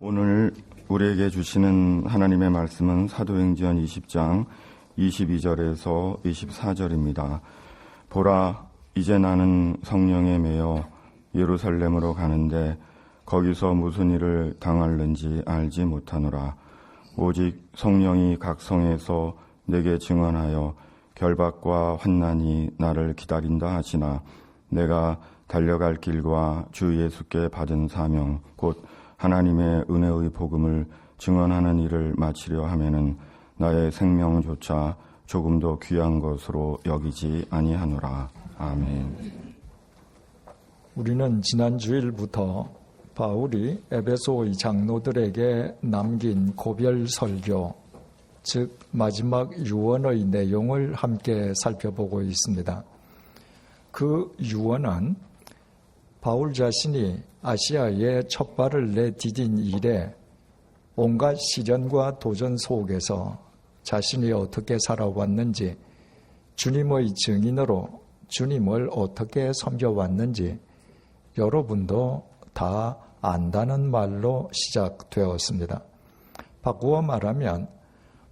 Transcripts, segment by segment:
오늘 우리에게 주시는 하나님의 말씀은 사도행전 20장 22절에서 24절입니다. 보라, 이제 나는 성령에 매여 예루살렘으로 가는데 거기서 무슨 일을 당할는지 알지 못하노라. 오직 성령이 각 성에서 내게 증언하여 결박과 환난이 나를 기다린다 하시나 내가 달려갈 길과 주 예수께 받은 사명 곧 하나님의 은혜의 복음을 증언하는 일을 마치려 하면은 나의 생명조차 조금도 귀한 것으로 여기지 아니하노라. 아멘. 우리는 지난 주일부터 바울이 에베소의 장로들에게 남긴 고별 설교, 즉 마지막 유언의 내용을 함께 살펴보고 있습니다. 그 유언은 바울 자신이 아시아에 첫 발을 내디딘 이래 온갖 시련과 도전 속에서 자신이 어떻게 살아왔는지, 주님의 증인으로 주님을 어떻게 섬겨왔는지 여러분도 다 안다는 말로 시작되었습니다. 바꾸어 말하면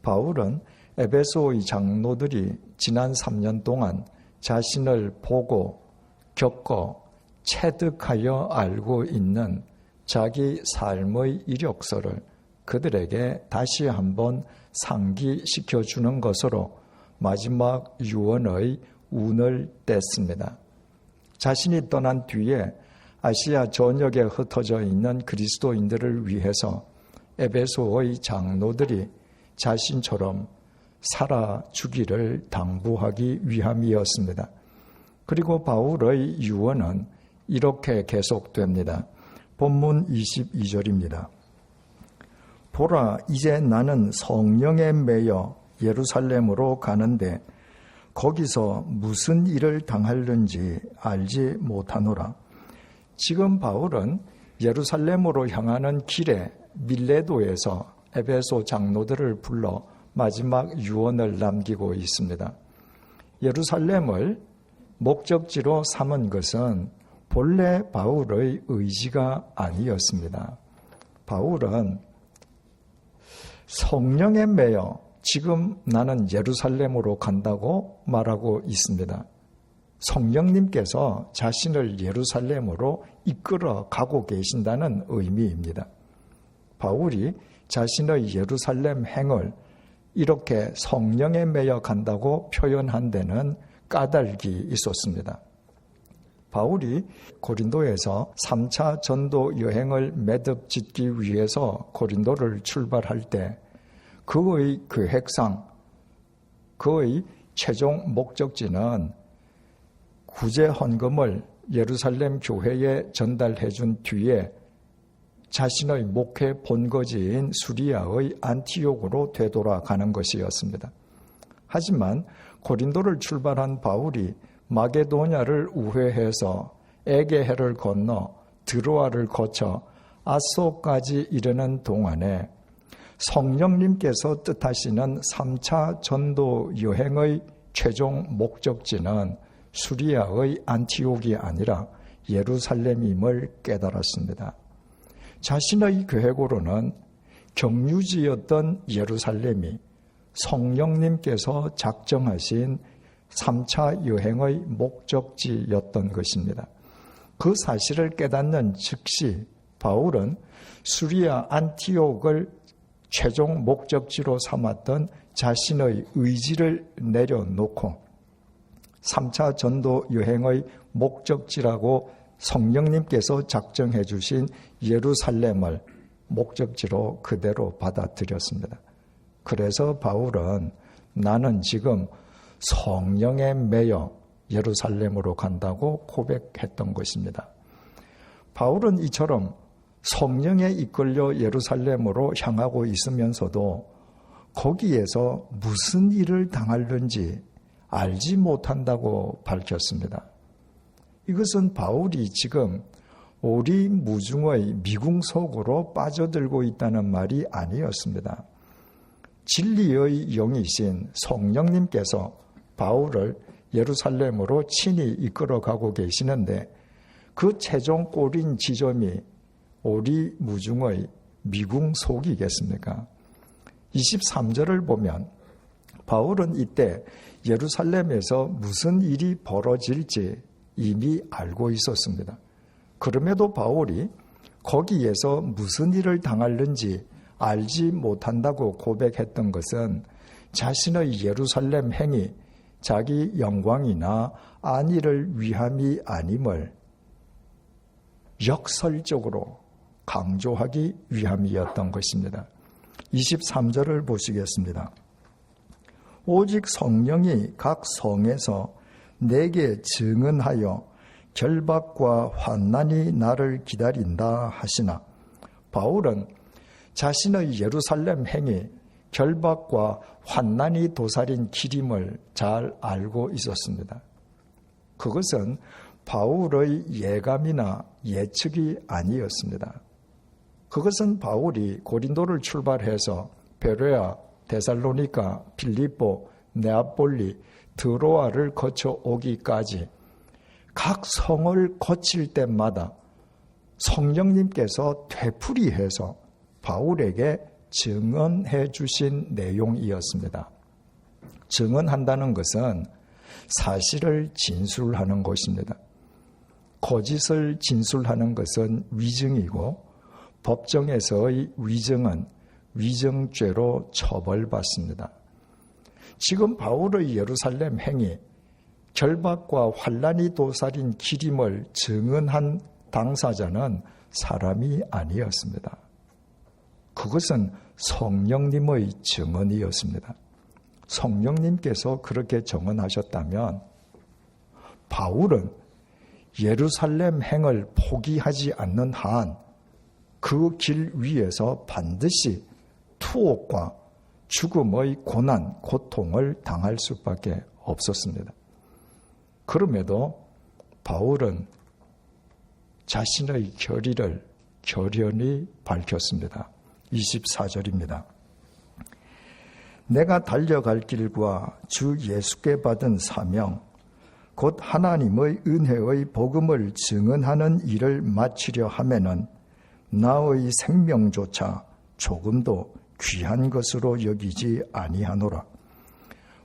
바울은 에베소의 장로들이 지난 3년 동안 자신을 보고 겪어 체득하여 알고 있는 자기 삶의 이력서를 그들에게 다시 한번 상기시켜주는 것으로 마지막 유언의 운을 뗐습니다. 자신이 떠난 뒤에 아시아 전역에 흩어져 있는 그리스도인들을 위해서 에베소의 장로들이 자신처럼 살아주기를 당부하기 위함이었습니다. 그리고 바울의 유언은 이렇게 계속됩니다. 본문 22절입니다. 보라, 이제 나는 성령에 매여 예루살렘으로 가는데 거기서 무슨 일을 당할는지 알지 못하노라. 지금 바울은 예루살렘으로 향하는 길에 밀레도에서 에베소 장로들을 불러 마지막 유언을 남기고 있습니다. 예루살렘을 목적지로 삼은 것은 본래 바울의 의지가 아니었습니다. 바울은 성령에 매여 지금 나는 예루살렘으로 간다고 말하고 있습니다. 성령님께서 자신을 예루살렘으로 이끌어 가고 계신다는 의미입니다. 바울이 자신의 예루살렘 행을 이렇게 성령에 매여 간다고 표현한 데는 까닭이 있었습니다. 바울이 고린도에서 3차 전도 여행을 매듭 짓기 위해서 고린도를 출발할 때 그의 계획상 그의 최종 목적지는 구제 헌금을 예루살렘 교회에 전달해 준 뒤에 자신의 목회 본거지인 수리아의 안티옥으로 되돌아가는 것이었습니다. 하지만 고린도를 출발한 바울이 마게도냐를 우회해서 에게해를 건너 드로아를 거쳐 아소까지 이르는 동안에 성령님께서 뜻하시는 3차 전도 여행의 최종 목적지는 수리아의 안티옥이 아니라 예루살렘임을 깨달았습니다. 자신의 계획으로는 경유지였던 예루살렘이 성령님께서 작정하신 3차 여행의 목적지였던 것입니다. 그 사실을 깨닫는 즉시 바울은 수리아 안티옥을 최종 목적지로 삼았던 자신의 의지를 내려놓고 3차 전도 여행의 목적지라고 성령님께서 작정해 주신 예루살렘을 목적지로 그대로 받아들였습니다. 그래서 바울은 나는 지금 성령에 매여 예루살렘으로 간다고 고백했던 것입니다. 바울은 이처럼 성령에 이끌려 예루살렘으로 향하고 있으면서도 거기에서 무슨 일을 당할는지 알지 못한다고 밝혔습니다. 이것은 바울이 지금 오리무중의 미궁 속으로 빠져들고 있다는 말이 아니었습니다. 진리의 영이신 성령님께서 바울을 예루살렘으로 친히 이끌어가고 계시는데 그 최종 꼬린 지점이 오리무중의 미궁 속이겠습니까? 23절을 보면 바울은 이때 예루살렘에서 무슨 일이 벌어질지 이미 알고 있었습니다. 그럼에도 바울이 거기에서 무슨 일을 당하는지 알지 못한다고 고백했던 것은 자신의 예루살렘 행위, 자기 영광이나 안위를 위함이 아님을 역설적으로 강조하기 위함이었던 것입니다. 23절을 보시겠습니다. 오직 성령이 각 성에서 내게 증언하여 결박과 환난이 나를 기다린다 하시나, 바울은 자신의 예루살렘 행위, 결박과 환난이 도살인 길임을 잘 알고 있었습니다. 그것은 바울의 예감이나 예측이 아니었습니다. 그것은 바울이 고린도를 출발해서 베레아, 데살로니가, 빌립보, 네아폴리, 드로아를 거쳐 오기까지 각 성을 거칠 때마다 성령님께서 되풀이해서 바울에게 증언해 주신 내용이었습니다. 증언한다는 것은 사실을 진술하는 것입니다. 거짓을 진술하는 것은 위증이고 법정에서의 위증은 위증죄로 처벌받습니다. 지금 바울의 예루살렘 행위, 결박과 환난이 도살인 길임을 증언한 당사자는 사람이 아니었습니다. 그것은 성령님의 증언이었습니다. 성령님께서 그렇게 증언하셨다면 바울은 예루살렘 행을 포기하지 않는 한 그 길 위에서 반드시 투옥과 죽음의 고난, 고통을 당할 수밖에 없었습니다. 그럼에도 바울은 자신의 결의를 결연히 밝혔습니다. 24절입니다. 내가 달려갈 길과 주 예수께 받은 사명, 곧 하나님의 은혜의 복음을 증언하는 일을 마치려 하면은 나의 생명조차 조금도 귀한 것으로 여기지 아니하노라.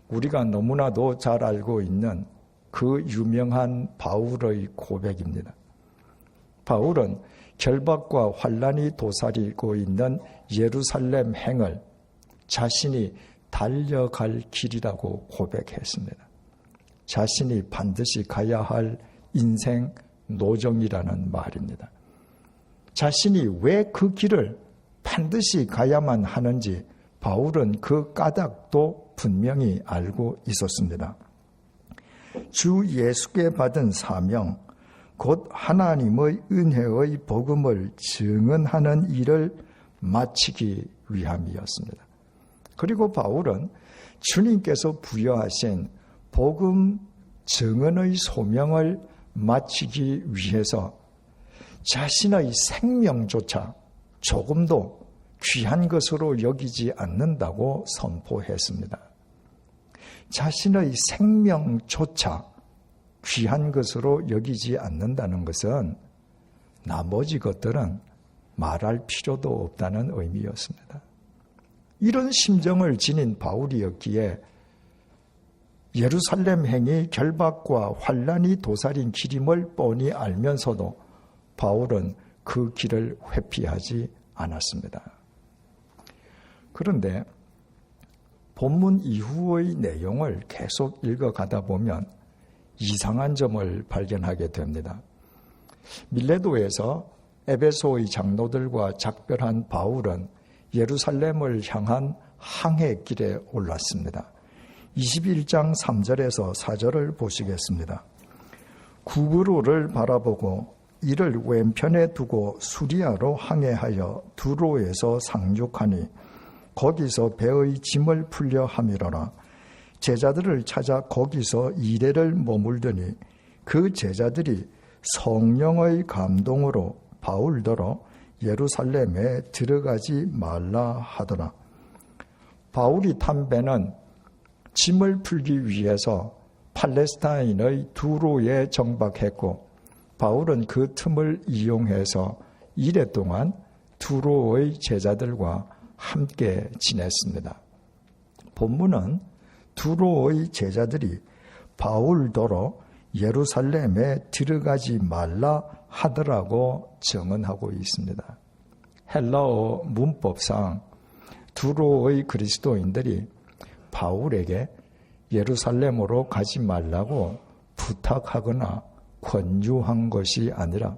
우리가 너무나도 잘 알고 있는 그 유명한 바울의 고백입니다. 바울은 결박과 환난이 도사리고 있는 예루살렘 행을 자신이 달려갈 길이라고 고백했습니다. 자신이 반드시 가야 할 인생 노정이라는 말입니다. 자신이 왜 그 길을 반드시 가야만 하는지 바울은 그 까닭도 분명히 알고 있었습니다. 주 예수께 받은 사명, 곧 하나님의 은혜의 복음을 증언하는 일을 마치기 위함이었습니다. 그리고 바울은 주님께서 부여하신 복음 증언의 소명을 마치기 위해서 자신의 생명조차 조금도 귀한 것으로 여기지 않는다고 선포했습니다. 자신의 생명조차 귀한 것으로 여기지 않는다는 것은 나머지 것들은 말할 필요도 없다는 의미였습니다. 이런 심정을 지닌 바울이었기에 예루살렘 행이 결박과 환난이 도살인 길임을 뻔히 알면서도 바울은 그 길을 회피하지 않았습니다. 그런데 본문 이후의 내용을 계속 읽어가다 보면 이상한 점을 발견하게 됩니다. 밀레도에서 에베소의 장로들과 작별한 바울은 예루살렘을 향한 항해길에 올랐습니다. 21장 3절에서 4절을 보시겠습니다. 구브로를 바라보고 이를 왼편에 두고 수리아로 항해하여 두로에서 상륙하니 거기서 배의 짐을 풀려 함이로라. 제자들을 찾아 거기서 이래를 머물더니 그 제자들이 성령의 감동으로 바울더러 예루살렘에 들어가지 말라 하더라. 바울이 탄 배는 짐을 풀기 위해서 팔레스타인의 두로에 정박했고 바울은 그 틈을 이용해서 이래 동안 두로의 제자들과 함께 지냈습니다. 본문은 두로의 제자들이 바울더러 예루살렘에 들어가지 말라 하더라고 증언하고 있습니다. 헬라어 문법상 두로의 그리스도인들이 바울에게 예루살렘으로 가지 말라고 부탁하거나 권유한 것이 아니라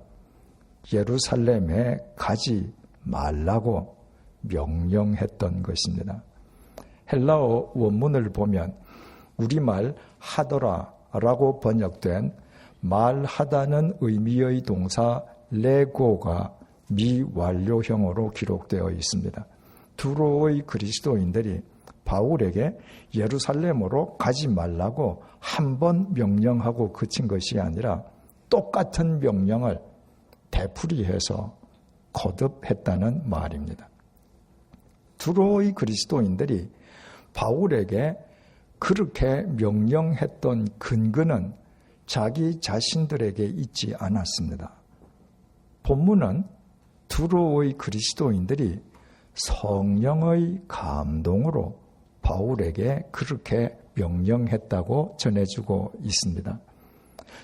예루살렘에 가지 말라고 명령했던 것입니다. 헬라어 원문을 보면 우리말 하더라라고 번역된 말하다는 의미의 동사 레고가 미완료형으로 기록되어 있습니다. 두로의 그리스도인들이 바울에게 예루살렘으로 가지 말라고 한 번 명령하고 그친 것이 아니라 똑같은 명령을 되풀이해서 거듭했다는 말입니다. 두로의 그리스도인들이 바울에게 그렇게 명령했던 근거는 자기 자신들에게 있지 않았습니다. 본문은 두로의 그리스도인들이 성령의 감동으로 바울에게 그렇게 명령했다고 전해주고 있습니다.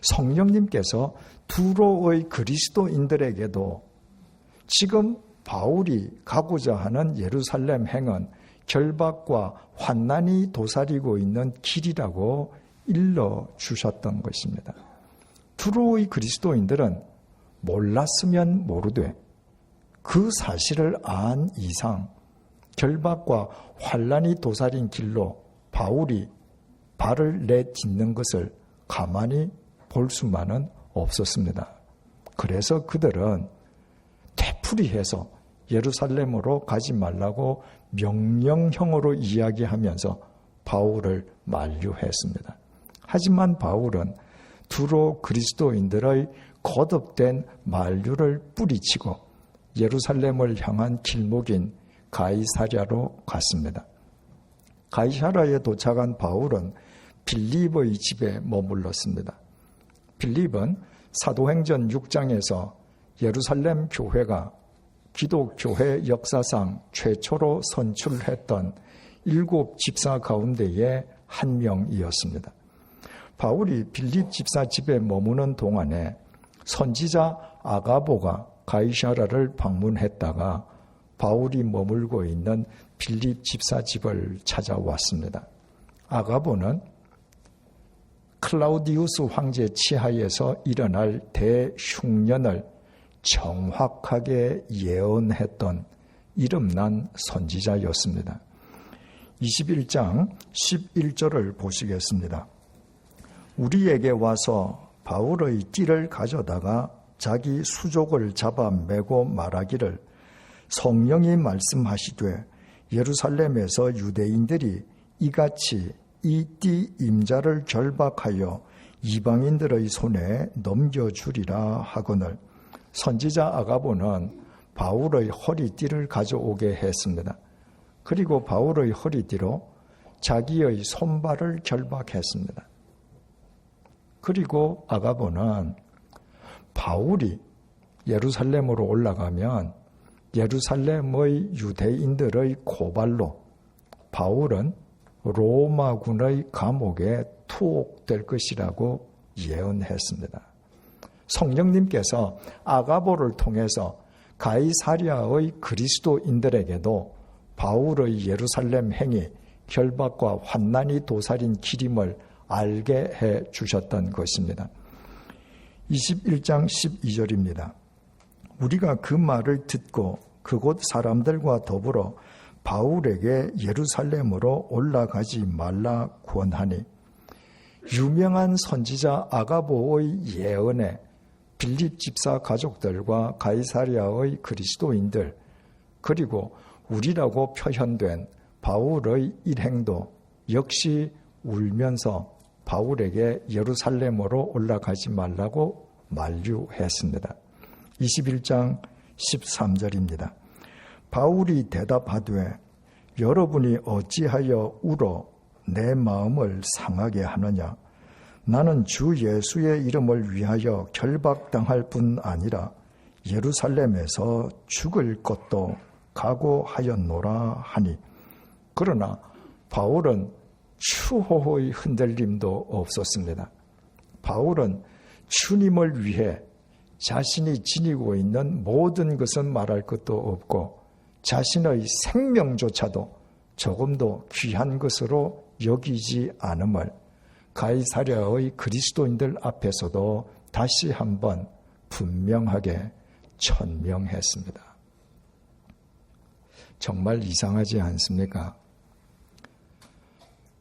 성령님께서 두로의 그리스도인들에게도 지금 바울이 가고자 하는 예루살렘 행은 결박과 환난이 도사리고 있는 길이라고 일러주셨던 것입니다. 두로의 그리스도인들은 몰랐으면 모르되 그 사실을 안 이상 결박과 환난이 도사린 길로 바울이 발을 내딛는 것을 가만히 볼 수만은 없었습니다. 그래서 그들은 되풀이해서 예루살렘으로 가지 말라고 명령형으로 이야기하면서 바울을 만류했습니다. 하지만 바울은 두로 그리스도인들의 거듭된 만류를 뿌리치고 예루살렘을 향한 길목인 가이사랴로 갔습니다. 가이사랴에 도착한 바울은 빌립의 집에 머물렀습니다. 빌립은 사도행전 6장에서 예루살렘 교회가 기독교회 역사상 최초로 선출했던 7 집사 가운데의 한 명이었습니다. 바울이 빌립 집사 집에 머무는 동안에 선지자 아가보가 가이사랴를 방문했다가 바울이 머물고 있는 빌립 집사 집을 찾아왔습니다. 아가보는 클라우디우스 황제 치하에서 일어날 대흉년을 정확하게 예언했던 이름난 선지자였습니다. 21장 11절을 보시겠습니다. 우리에게 와서 바울의 띠를 가져다가 자기 수족을 잡아 매고 말하기를 성령이 말씀하시되 예루살렘에서 유대인들이 이같이 이 띠 임자를 결박하여 이방인들의 손에 넘겨주리라 하거늘 선지자 아가보는 바울의 허리띠를 가져오게 했습니다. 그리고 바울의 허리띠로 자기의 손발을 결박했습니다. 그리고 아가보는 바울이 예루살렘으로 올라가면 예루살렘의 유대인들의 고발로 바울은 로마군의 감옥에 투옥될 것이라고 예언했습니다. 성령님께서 아가보를 통해서 가이사랴의 그리스도인들에게도 바울의 예루살렘 행이 결박과 환난이 도사린 길임을 알게 해 주셨던 것입니다. 21장 12절입니다. 우리가 그 말을 듣고 그곳 사람들과 더불어 바울에게 예루살렘으로 올라가지 말라 권하니 유명한 선지자 아가보의 예언에 빌립 집사 가족들과 가이사랴의 그리스도인들 그리고 우리라고 표현된 바울의 일행도 역시 울면서 바울에게 예루살렘으로 올라가지 말라고 만류했습니다. 21장 13절입니다. 바울이 대답하되 여러분이 어찌하여 울어 내 마음을 상하게 하느냐. 나는 주 예수의 이름을 위하여 결박당할 뿐 아니라 예루살렘에서 죽을 것도 각오하였노라 하니, 그러나 바울은 추호의 흔들림도 없었습니다. 바울은 주님을 위해 자신이 지니고 있는 모든 것은 말할 것도 없고 자신의 생명조차도 조금도 귀한 것으로 여기지 않음을 가이사랴의 그리스도인들 앞에서도 다시 한번 분명하게 천명했습니다. 정말 이상하지 않습니까?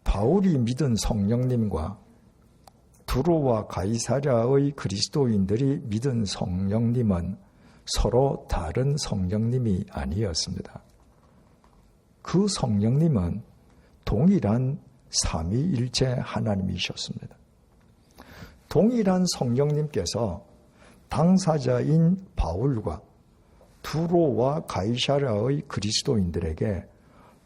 바울이 믿은 성령님과 두로와 가이사랴의 그리스도인들이 믿은 성령님은 서로 다른 성령님이 아니었습니다. 그 성령님은 동일한 삼위일체 하나님이셨습니다. 동일한 성령님께서 당사자인 바울과 두로와 가이사랴의 그리스도인들에게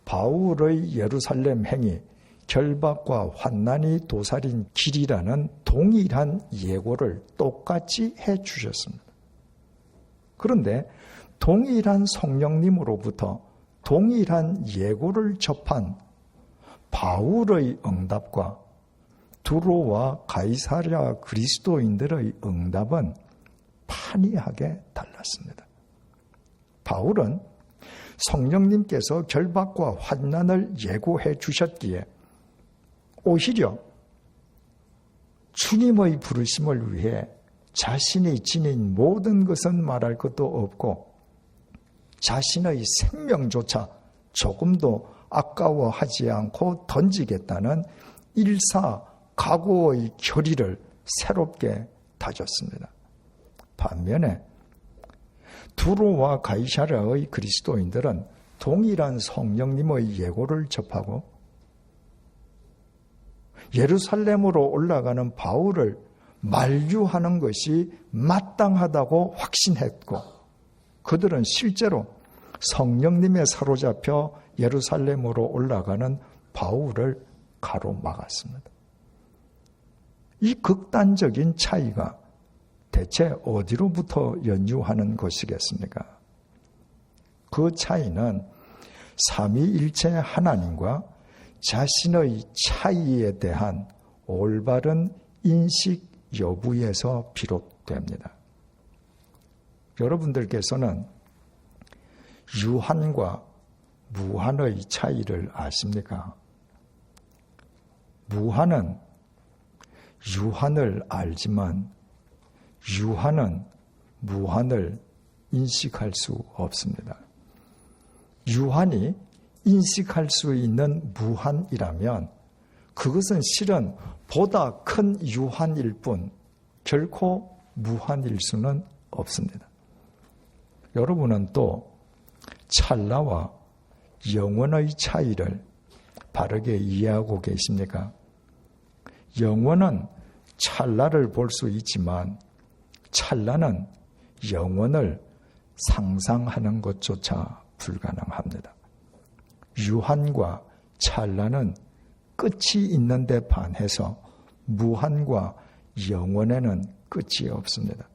바울의 예루살렘 행이 결박과 환난이 도살인 길이라는 동일한 예고를 똑같이 해주셨습니다. 그런데 동일한 성령님으로부터 동일한 예고를 접한 바울의 응답과 두로와 가이사랴 그리스도인들의 응답은 판이하게 달랐습니다. 바울은 성령님께서 결박과 환난을 예고해 주셨기에 오히려 주님의 부르심을 위해 자신이 지닌 모든 것은 말할 것도 없고 자신의 생명조차 조금도 아까워하지 않고 던지겠다는 일사각오의 결의를 새롭게 다졌습니다. 반면에 두로와 가이사랴의 그리스도인들은 동일한 성령님의 예고를 접하고 예루살렘으로 올라가는 바울을 만류하는 것이 마땅하다고 확신했고 그들은 실제로 성령님에 사로잡혀 예루살렘으로 올라가는 바울을 가로막았습니다. 이 극단적인 차이가 대체 어디로부터 연유하는 것이겠습니까? 그 차이는 삼위일체 하나님과 자신의 차이에 대한 올바른 인식 여부에서 비롯됩니다. 여러분들께서는 유한과 무한의 차이를 아십니까? 무한은 유한을 알지만 유한은 무한을 인식할 수 없습니다. 유한이 인식할 수 있는 무한이라면 그것은 실은 보다 큰 유한일 뿐 결코 무한일 수는 없습니다. 여러분은 또 찰나와 영원의 차이를 바르게 이해하고 계십니까? 영원은 찰나를 볼 수 있지만 찰나는 영원을 상상하는 것조차 불가능합니다. 유한과 찰나는 끝이 있는데 반해서 무한과 영원에는 끝이 없습니다.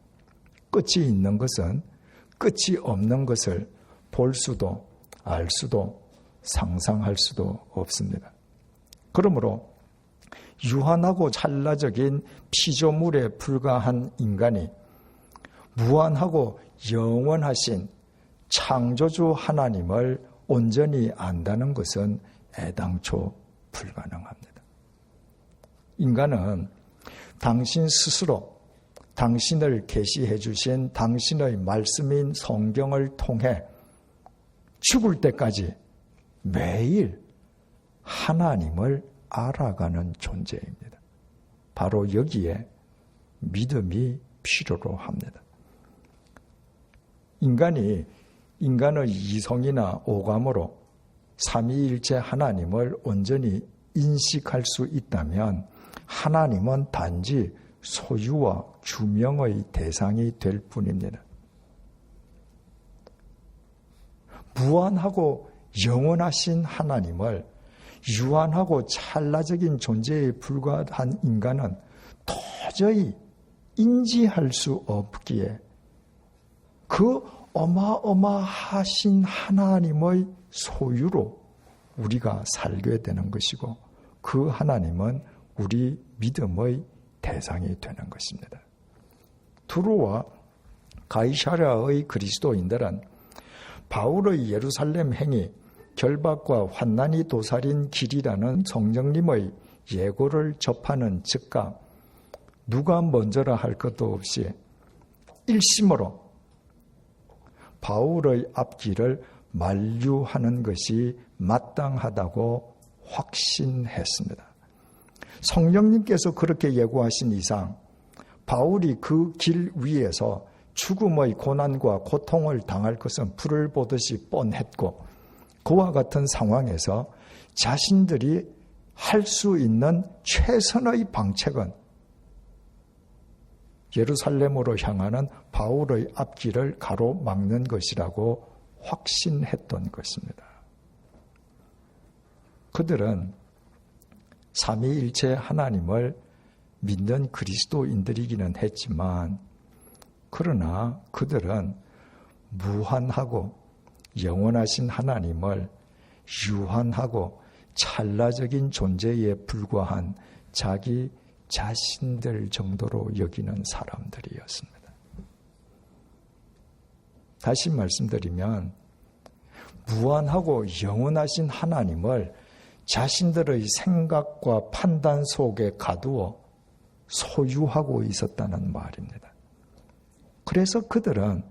끝이 있는 것은 끝이 없는 것을 볼 수도 알 수도 상상할 수도 없습니다. 그러므로 유한하고 찰나적인 피조물에 불과한 인간이 무한하고 영원하신 창조주 하나님을 온전히 안다는 것은 애당초 불가능합니다. 인간은 당신 스스로 당신을 계시해 주신 당신의 말씀인 성경을 통해 죽을 때까지 매일 하나님을 알아가는 존재입니다. 바로 여기에 믿음이 필요로 합니다. 인간의 이성이나 오감으로 삼위일체 하나님을 온전히 인식할 수 있다면 하나님은 단지 소유와 규명의 대상이 될 뿐입니다. 무한하고 영원하신 하나님을 유한하고 찰나적인 존재에 불과한 인간은 도저히 인지할 수 없기에 그 어마어마하신 하나님의 소유로 우리가 살게 되는 것이고 그 하나님은 우리 믿음의 대상이 되는 것입니다. 두로와 가이사랴의 그리스도인들은 바울의 예루살렘 행이 결박과 환난이 도사린 길이라는 성령님의 예고를 접하는 즉각 누가 먼저라 할 것도 없이 일심으로 바울의 앞길을 만류하는 것이 마땅하다고 확신했습니다. 성령님께서 그렇게 예고하신 이상 바울이 그 길 위에서 죽음의 고난과 고통을 당할 것은 불을 보듯이 뻔했고 그와 같은 상황에서 자신들이 할 수 있는 최선의 방책은 예루살렘으로 향하는 바울의 앞길을 가로막는 것이라고 확신했던 것입니다. 그들은 삼위일체 하나님을 믿는 그리스도인들이기는 했지만 그러나 그들은 무한하고 영원하신 하나님을 유한하고 찰나적인 존재에 불과한 자기 자신들 정도로 여기는 사람들이었습니다. 다시 말씀드리면 무한하고 영원하신 하나님을 자신들의 생각과 판단 속에 가두어 소유하고 있었다는 말입니다. 그래서 그들은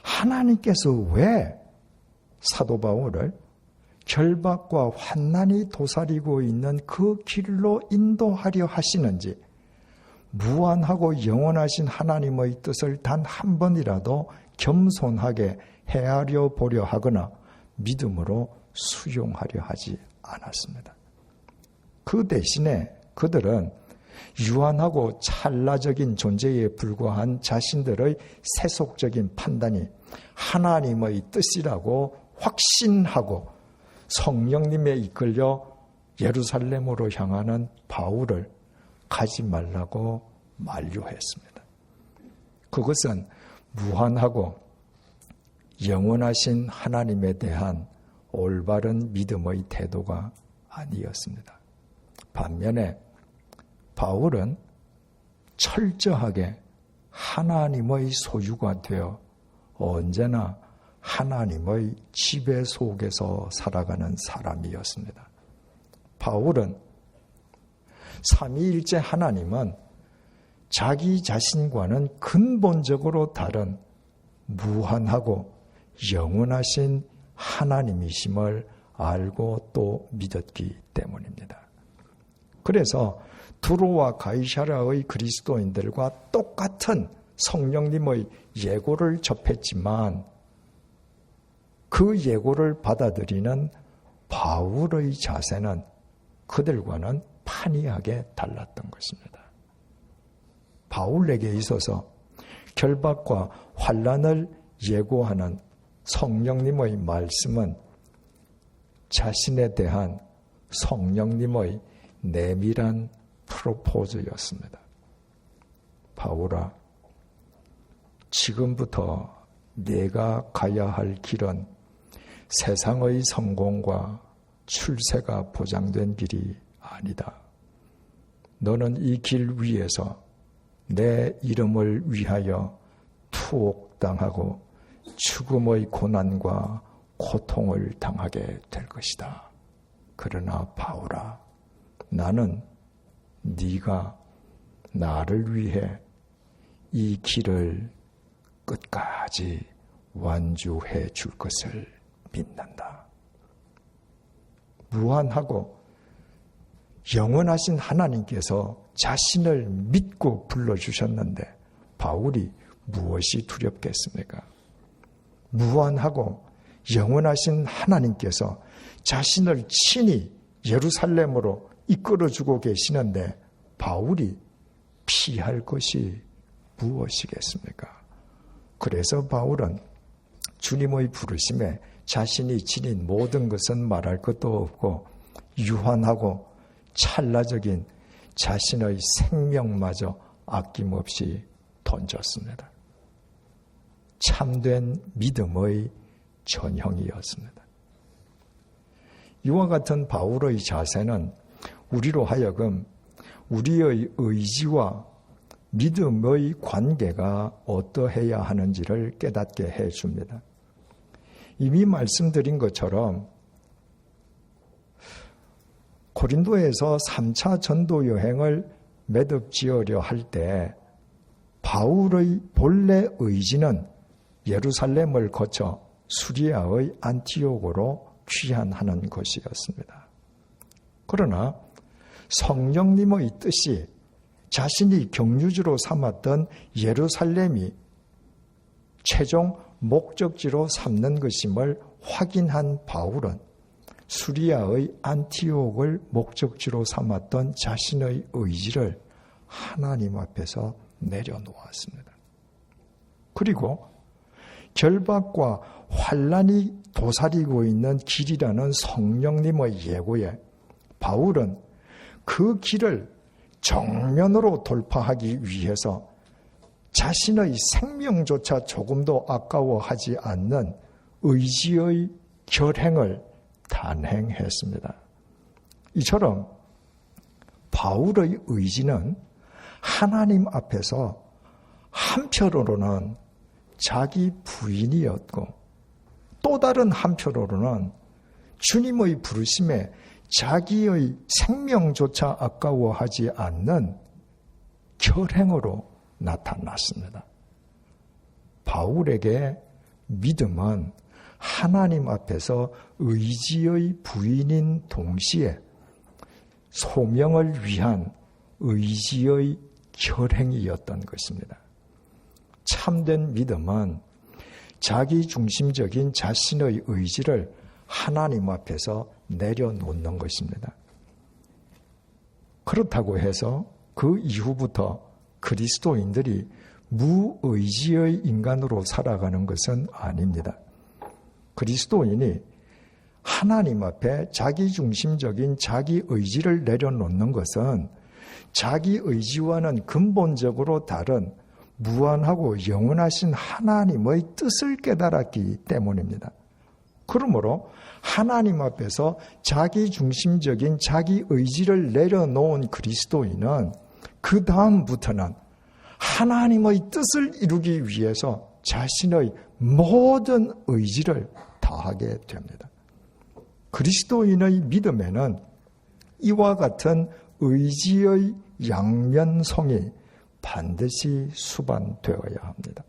하나님께서 왜 사도 바울을 결박과 환난이 도사리고 있는 그 길로 인도하려 하시는지 무한하고 영원하신 하나님의 뜻을 단 한 번이라도 겸손하게 헤아려 보려 하거나 믿음으로 수용하려 하지 않았습니다. 그 대신에 그들은 유한하고 찰나적인 존재에 불과한 자신들의 세속적인 판단이 하나님의 뜻이라고 확신하고 성령님에 이끌려 예루살렘으로 향하는 바울을 가지 말라고 만류했습니다. 그것은 무한하고 영원하신 하나님에 대한 올바른 믿음의 태도가 아니었습니다. 반면에 바울은 철저하게 하나님의 소유가 되어 언제나 하나님의 지배 속에서 살아가는 사람이었습니다. 바울은 삼위일체 하나님은 자기 자신과는 근본적으로 다른 무한하고 영원하신 하나님이심을 알고 또 믿었기 때문입니다. 그래서 두로와 가이사랴의 그리스도인들과 똑같은 성령님의 예고를 접했지만 그 예고를 받아들이는 바울의 자세는 그들과는 판이하게 달랐던 것입니다. 바울에게 있어서 결박과 환난을 예고하는 성령님의 말씀은 자신에 대한 성령님의 내밀한 프로포즈였습니다. 바울아, 지금부터 내가 가야 할 길은 세상의 성공과 출세가 보장된 길이 아니다. 너는 이 길 위에서 내 이름을 위하여 투옥당하고 죽음의 고난과 고통을 당하게 될 것이다. 그러나 바울아, 나는 네가 나를 위해 이 길을 끝까지 완주해 줄 것을 믿는다. 무한하고 영원하신 하나님께서 자신을 믿고 불러주셨는데 바울이 무엇이 두렵겠습니까? 무한하고 영원하신 하나님께서 자신을 친히 예루살렘으로 이끌어주고 계시는데 바울이 피할 것이 무엇이겠습니까? 그래서 바울은 주님의 부르심에 자신이 지닌 모든 것은 말할 것도 없고 유한하고 찰나적인 자신의 생명마저 아낌없이 던졌습니다. 참된 믿음의 전형이었습니다. 이와 같은 바울의 자세는 우리로 하여금 우리의 의지와 믿음의 관계가 어떠해야 하는지를 깨닫게 해줍니다. 이미 말씀드린 것처럼 고린도에서 3차 전도 여행을 매듭지으려 할 때 바울의 본래 의지는 예루살렘을 거쳐 수리아의 안티옥으로 귀환하는 것이었습니다. 그러나 성령님의 뜻이 자신이 경유지로 삼았던 예루살렘이 최종 목적지로 삼는 것임을 확인한 바울은 수리아의 안티옥을 목적지로 삼았던 자신의 의지를 하나님 앞에서 내려놓았습니다. 그리고 결박과 환난이 도사리고 있는 길이라는 성령님의 예고에 바울은 그 길을 정면으로 돌파하기 위해서 자신의 생명조차 조금도 아까워하지 않는 의지의 결행을 단행했습니다. 이처럼 바울의 의지는 하나님 앞에서 한편으로는 자기 부인이었고 또 다른 한편으로는 주님의 부르심에 자기의 생명조차 아까워하지 않는 결행으로 나타났습니다. 바울에게 믿음은 하나님 앞에서 의지의 부인인 동시에 소명을 위한 의지의 결행이었던 것입니다. 참된 믿음은 자기 중심적인 자신의 의지를 하나님 앞에서 내려놓는 것입니다. 그렇다고 해서 그 이후부터 그리스도인들이 무의지의 인간으로 살아가는 것은 아닙니다. 그리스도인이 하나님 앞에 자기 중심적인 자기 의지를 내려놓는 것은 자기 의지와는 근본적으로 다른 무한하고 영원하신 하나님의 뜻을 깨달았기 때문입니다. 그러므로 하나님 앞에서 자기 중심적인 자기 의지를 내려놓은 그리스도인은 그 다음부터는 하나님의 뜻을 이루기 위해서 자신의 모든 의지를 다하게 됩니다. 그리스도인의 믿음에는 이와 같은 의지의 양면성이 반드시 수반되어야 합니다.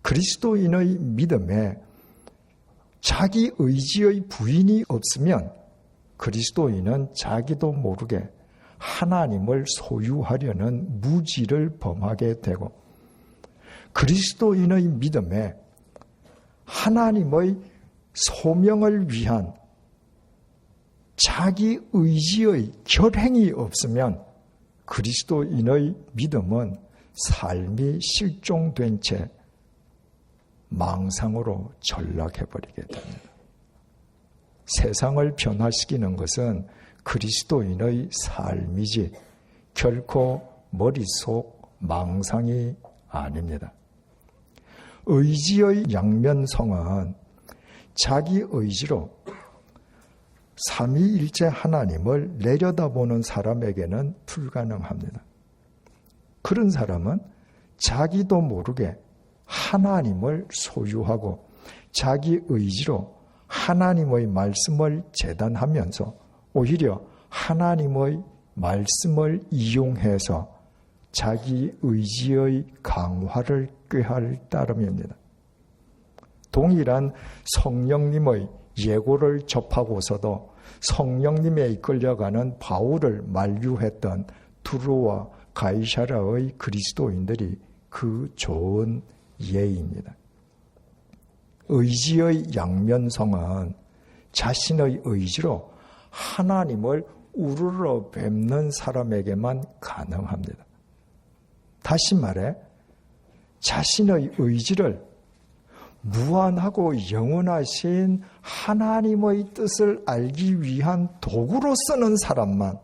그리스도인의 믿음에 자기 의지의 부인이 없으면 그리스도인은 자기도 모르게 하나님을 소유하려는 무지를 범하게 되고 그리스도인의 믿음에 하나님의 소명을 위한 자기 의지의 결행이 없으면 그리스도인의 믿음은 삶이 실종된 채 망상으로 전락해버리게 됩니다. 세상을 변화시키는 것은 그리스도인의 삶이지 결코 머릿속 망상이 아닙니다. 의지의 양면성은 자기 의지로 삼위일체 하나님을 내려다보는 사람에게는 불가능합니다. 그런 사람은 자기도 모르게 하나님을 소유하고 자기 의지로 하나님의 말씀을 재단하면서 오히려 하나님의 말씀을 이용해서 자기 의지의 강화를 꾀할 따름입니다. 동일한 성령님의 예고를 접하고서도 성령님에 이끌려가는 바울을 만류했던 두로와 가이사랴의 그리스도인들이 그 좋은 예입니다. 의지의 양면성은 자신의 의지로 하나님을 우러러 뵙는 사람에게만 가능합니다. 다시 말해 자신의 의지를 무한하고 영원하신 하나님의 뜻을 알기 위한 도구로 쓰는 사람만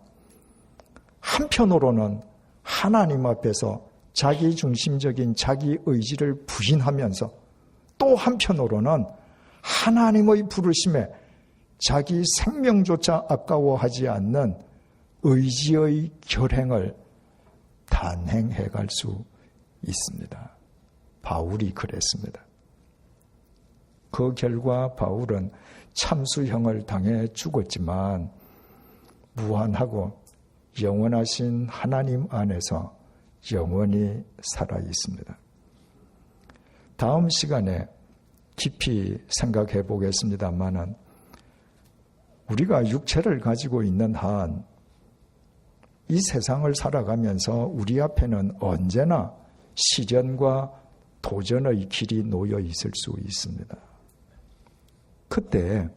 한편으로는 하나님 앞에서 자기 중심적인 자기 의지를 부인하면서 또 한편으로는 하나님의 부르심에 자기 생명조차 아까워하지 않는 의지의 결행을 단행해 갈 수 있습니다. 바울이 그랬습니다. 그 결과 바울은 참수형을 당해 죽었지만 무한하고 영원하신 하나님 안에서 영원히 살아 있습니다. 다음 시간에 깊이 생각해 보겠습니다만은 우리가 육체를 가지고 있는 한 이 세상을 살아가면서 우리 앞에는 언제나 시련과 도전의 길이 놓여 있을 수 있습니다. 그때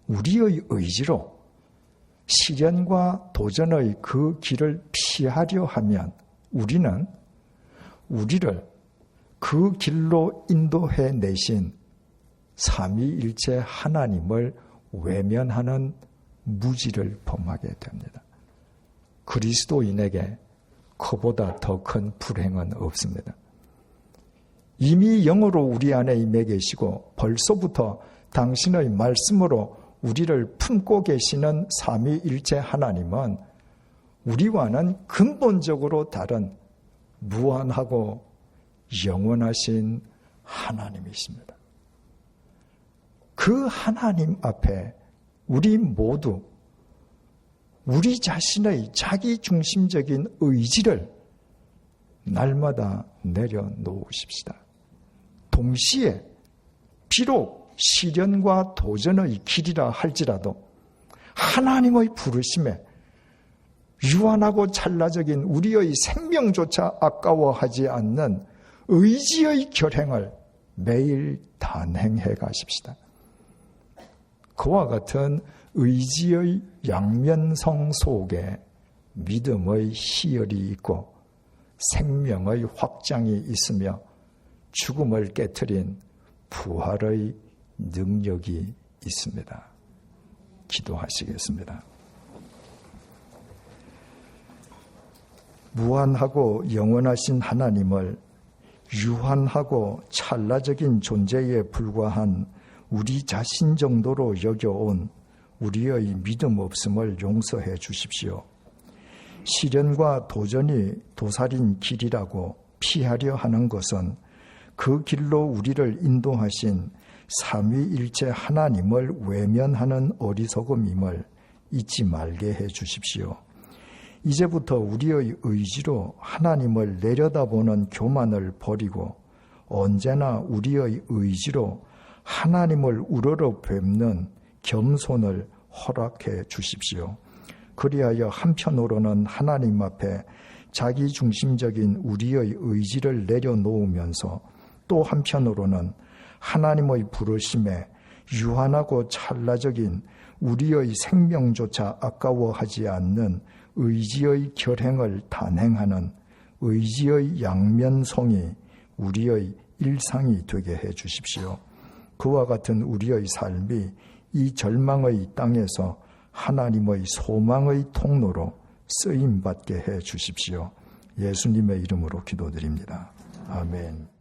우리의 의지로 시련과 도전의 그 길을 피하려 하면 우리는 우리를 그 길로 인도해 내신 삼위일체 하나님을 외면하는 무지를 범하게 됩니다. 그리스도인에게 그보다 더 큰 불행은 없습니다. 이미 영으로 우리 안에 임해 계시고 벌써부터 당신의 말씀으로 우리를 품고 계시는 삼위일체 하나님은 우리와는 근본적으로 다른 무한하고 영원하신 하나님이십니다. 그 하나님 앞에 우리 모두 우리 자신의 자기중심적인 의지를 날마다 내려놓으십시다. 동시에 비록 시련과 도전의 길이라 할지라도 하나님의 부르심에 유한하고 찰나적인 우리의 생명조차 아까워하지 않는 의지의 결행을 매일 단행해 가십시다. 그와 같은 의지의 양면성 속에 믿음의 희열이 있고 생명의 확장이 있으며 죽음을 깨트린 부활의 능력이 있습니다. 기도하시겠습니다. 무한하고 영원하신 하나님을 유한하고 찰나적인 존재에 불과한 우리 자신 정도로 여겨온 우리의 믿음 없음을 용서해 주십시오. 시련과 도전이 도살인 길이라고 피하려 하는 것은 그 길로 우리를 인도하신 삼위일체 하나님을 외면하는 어리석음임을 잊지 말게 해 주십시오. 이제부터 우리의 의지로 하나님을 내려다보는 교만을 버리고 언제나 우리의 의지로 하나님을 우러러 뵙는 겸손을 허락해 주십시오. 그리하여 한편으로는 하나님 앞에 자기중심적인 우리의 의지를 내려놓으면서 또 한편으로는 하나님의 부르심에 유한하고 찰나적인 우리의 생명조차 아까워하지 않는 의지의 결행을 단행하는 의지의 양면성이 우리의 일상이 되게 해 주십시오. 그와 같은 우리의 삶이 이 절망의 땅에서 하나님의 소망의 통로로 쓰임받게 해 주십시오. 예수님의 이름으로 기도드립니다. 아멘.